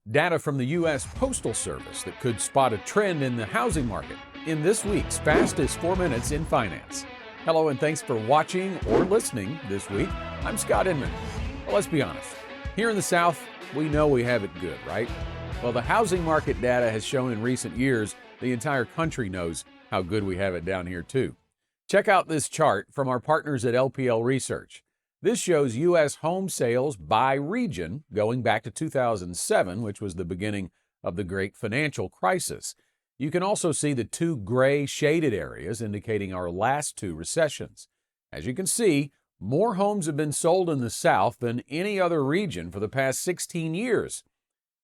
Data from the U.S. Postal Service that could spot a trend in the housing market in this week's Fastest 4 Minutes in Finance. Hello and thanks for watching or listening this week. I'm Scott Inman. Well, let's be honest. Here in the South, we know we have it good, right? Well, the housing market data has shown in recent years the entire country knows how good we have it down here too. Check out this chart from our partners at LPL Research. This shows U.S. home sales by region going back to 2007, which was the beginning of the great financial crisis. You can also see the two gray shaded areas indicating our last two recessions. As you can see, more homes have been sold in the South than any other region for the past 16 years.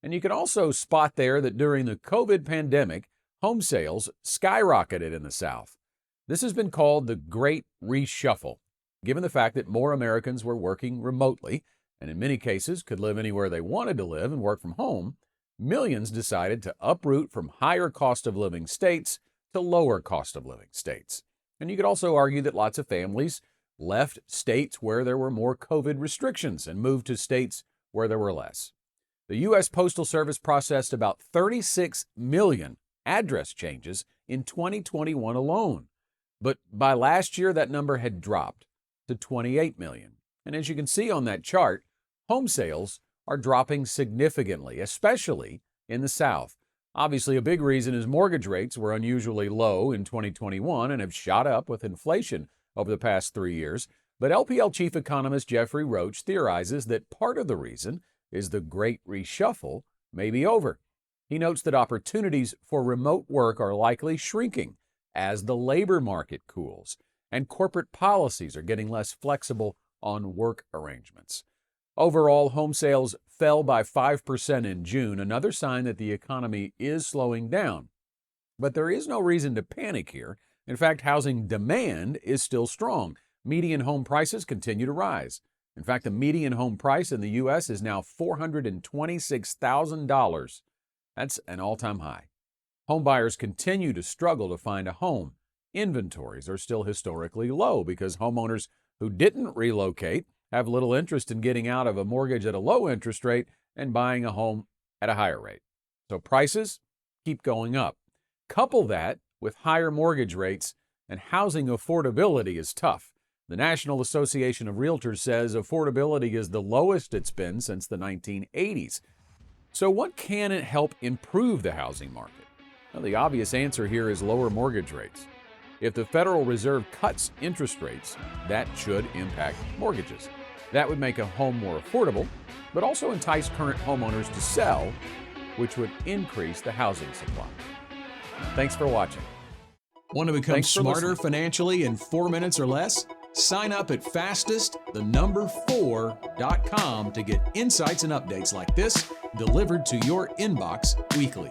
And you can also spot there that during the COVID pandemic, home sales skyrocketed in the South. This has been called the Great Reshuffle, given the fact that more Americans were working remotely and in many cases could live anywhere they wanted to live and work from home. Millions decided to uproot from higher cost of living states to lower cost of living states. And you could also argue that lots of families left states where there were more COVID restrictions and moved to states where there were less. The U.S. Postal Service processed about 36 million address changes in 2021 alone. But by last year, that number had dropped to 28 million. And as you can see on that chart, home sales are dropping significantly, especially in the South. Obviously, a big reason is mortgage rates were unusually low in 2021 and have shot up with inflation over the past 3 years. But LPL chief economist Jeffrey Roach theorizes that part of the reason is the Great Reshuffle may be over. He notes that opportunities for remote work are likely shrinking as the labor market cools, and corporate policies are getting less flexible on work arrangements. Overall, home sales fell by 5% in June, another sign that the economy is slowing down. But there is no reason to panic here. In fact, housing demand is still strong. Median home prices continue to rise. In fact, the median home price in the U.S. is now $426,000. That's an all-time high. Homebuyers continue to struggle to find a home. Inventories are still historically low because homeowners who didn't relocate have little interest in getting out of a mortgage at a low interest rate and buying a home at a higher rate. So prices keep going up. Couple that with higher mortgage rates, and housing affordability is tough. The National Association of Realtors says affordability is the lowest it's been since the 1980s. So what can it help improve the housing market? Well, the obvious answer here is lower mortgage rates. If the Federal Reserve cuts interest rates, that should impact mortgages. That would make a home more affordable, but also entice current homeowners to sell, which would increase the housing supply. Thanks for watching. Want to become smarter financially in 4 minutes or less? Sign up at fastest4.com to get insights and updates like this delivered to your inbox weekly.